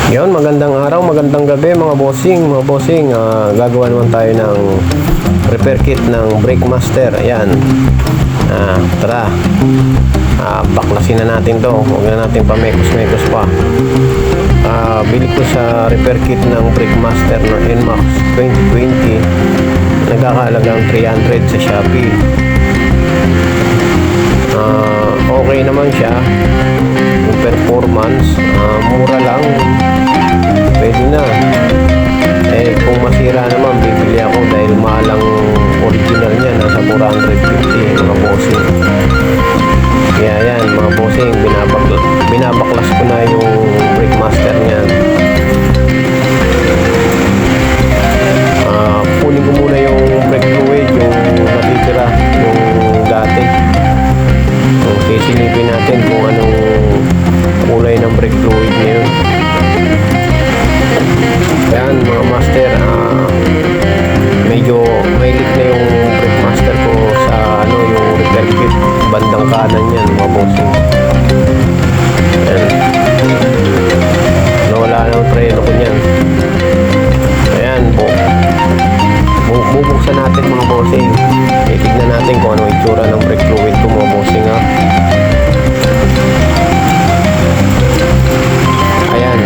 Yun, magandang araw, magandang gabi mga bossing. Mga bossing, gagawa naman tayo ng repair kit ng brake master. Ayan. Tara. Baklasin na natin to. Huwag na natin pamekos-mekos pa. Bili ko sa repair kit ng brake master na NMAX 2020. Nagkakahalagang 300 sa Shopee. Okay naman siya. Yung performance, mura lang. Pwede na. Kung masira naman, bibili ako dahil mahalang original niya. Nasa 450 mga bossing. Kaya yan mga bossing, binabaklas ko na yung brake master niya. Kunin ko muna yung brake fluid, yung natitira, yung dati. Sisilipin natin kung anong kulay ng brake fluid ngayon. Ayan mga master, medyo may leak na yung brake master ko sa yung repair kit, bandang kanan yan mga bossing. Ayan, nawala na yung preno ko nyan. Ayan, bubuksan natin mga bossing. Titignan natin kung ano itsura ng brake fluid ko mga bossing ha. Ayan,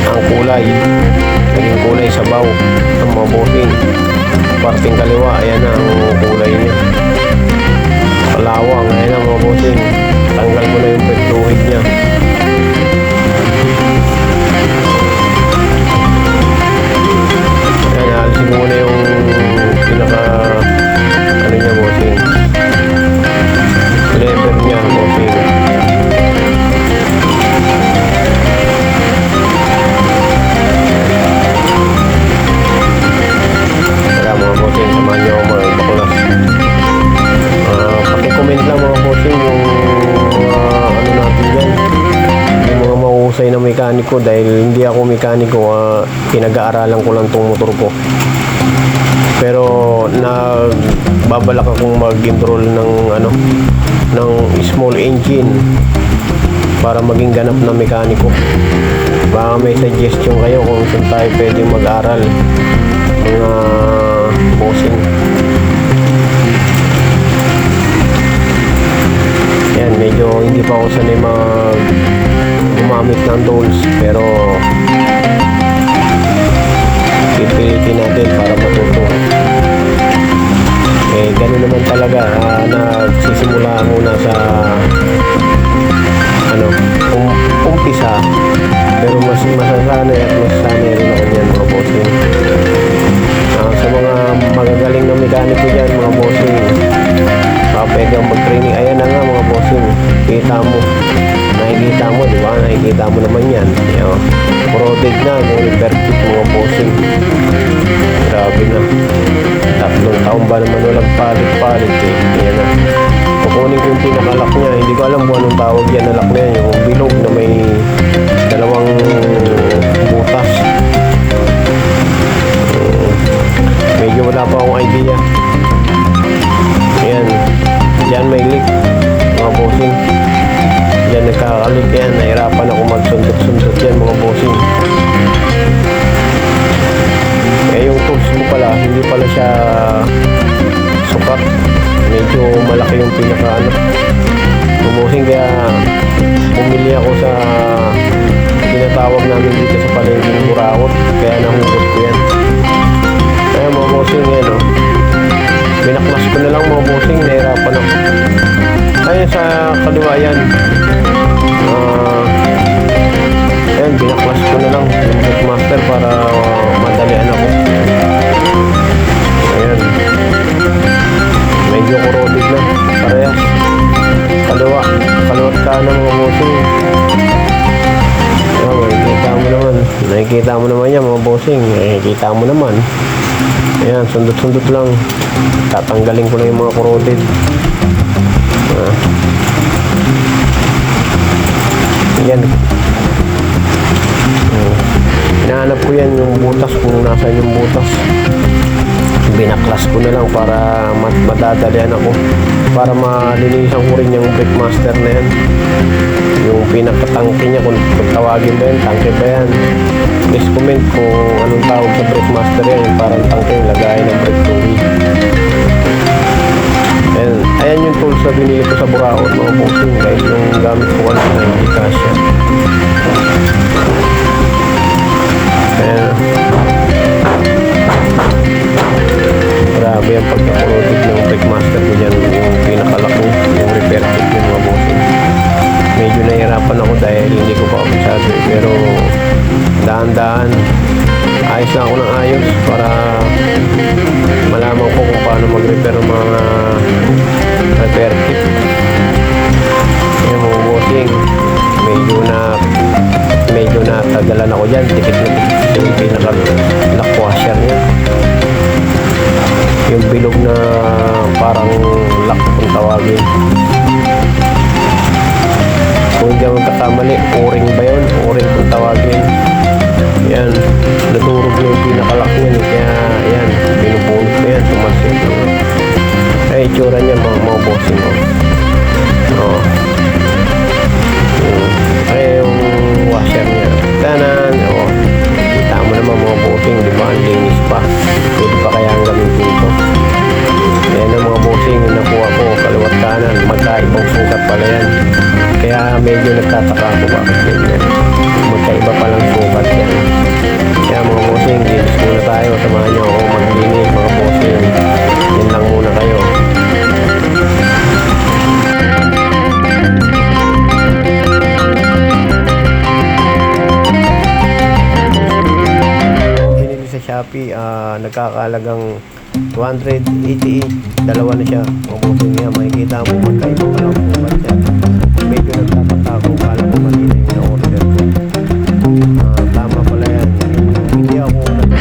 ang kulay, naging kulay sabaw ng mga bossing. Parting kaliwa, ayan ang kulay niya, kalawang. Ayan ang mga bossing, tanggal ko na yung brake fluid niya. Ayan, alisin ko muna yung pinaka niya bossing, lever niya bossing. Kaya mga bossing, samahan niyo ako mga baklas. Paki-comment lang mga bossing yung natin dyan, yung mga mahusay na mekaniko, dahil hindi ako mekaniko. Pinag-aaralan ko lang tong motor ko, pero nagbabalak akong mag-enroll ng ng small engine para maging ganap na mekaniko. Baka may suggestion kayo kung saan tayo pwedeng mag-aral mga bossing. Yan, medyo hindi pa ako sanay gumamit ng tools, pero pipilitin natin para matuto. Ganun naman talaga, nagsisimula muna sa umpisa, pero mas masasanay at masasanay rin ako yan mga bossing. Sa mga magagaling na mekaniko dyan mga bossing, pwede ang mag-training. Ayan na nga mga bossing, nakikita mo, di ba? Nakikita mo naman yan. Corroded na yung repair kit mga bossing. Grabe na, 3 taon ba naman walang palit-palit Yan na. Kukunin ko yung pinakalak niya. Hindi ko alam kung anong tawag yan na lock na yan, yung bilog na may 2 butas. Medyo wala pa akong idea. Ayan, yan may leak mga bossing. Yan nagkakalik yan, nahirapan ako magsundot-sundot yan mga bossing. Yung tools mo pala, hindi pala siya sukat. Medyo malaki yung bossing, kaya bumili ako sa tinatawag namin dito sa palengking Burakot, kaya nahugot ko yan. Kaya mga bossing yan binaklas ko na lang mga bossing, nahirapan ako. Kaya sa kaliwa yan, ayan, binaklas ko na lang yung brake master para madalian ako. Ayan, medyo corroded na parehas, kaliwa't kanan mga bossing. Nakikita mo naman yan mga bossing, nakikita mo naman. Ayan, sundot-sundot lang, tatanggalin ko na yung mga corroded. Yan, hinahanap ko yan, yung butas, kung nasaan yung butas. Binaklas ko na lang para madadalian ako, para malinisan ko rin yung brake master na yan, yung pinakatangke niya, kung tawagin ba yan, tangke ba yan. Please comment kung anong tawag sa brake master yan, yung parang tangke yung lagayan ng brake fluid. Ayan yung tools na binili ko sa Buraon, mga bossing, dahil yung gamit ko kanina hindi kasya. Ayan. Grabe ang pagkakulotig ng brake master ko dyan, yung pinakalaki, yung repair kit yung mga bossing. Medyo nahihirapan ako dahil hindi ko pa kabisado, pero dahan-dahan ayos lang ako ng ayos para malaman ko kung paano mag-repair ng mga repair kit. Ayan mga bossing, medyo na tagalan ako dyan, tikit na tikit yung pinaka-lock washer niya, yung bilog na parang lock kung tawagin. Kung hindi ako magkakamali, o-ring ba yun? O-ring kung tawagin. Yan, naturog na yung pinakalock niya, kaya yan, binubulot ko yan, tumansip lang. Ay, itsura niya mga bossing mo. Ay, yung washer niya, tanan. Kita mo naman mga bossing, di ba, ang linis pa, pwede pa kaya ang gamitin ito. Yan ang mga bossing yung nakuha ko, kaliwat kanan, magkaibang sukat pala yan. Kaya medyo nagtataka ako bakit ganyan, magkaiba palang sukat yan. Kaya mga bossing, linis muna tayo, samahan nyo ako maglinis mga bossing, yan lang muna kayo. Binili sa Shopee, nagkakalagang 288, dalawa na siya mga bossing. Yan, makikita mo magkaiba palang sukat yan. Medyo nagtataka ako, kala ko mali na yung na-order ko. Tama pala yan, hindi ako nagkakamali.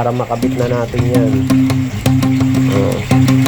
para makabit na natin yan. Oh.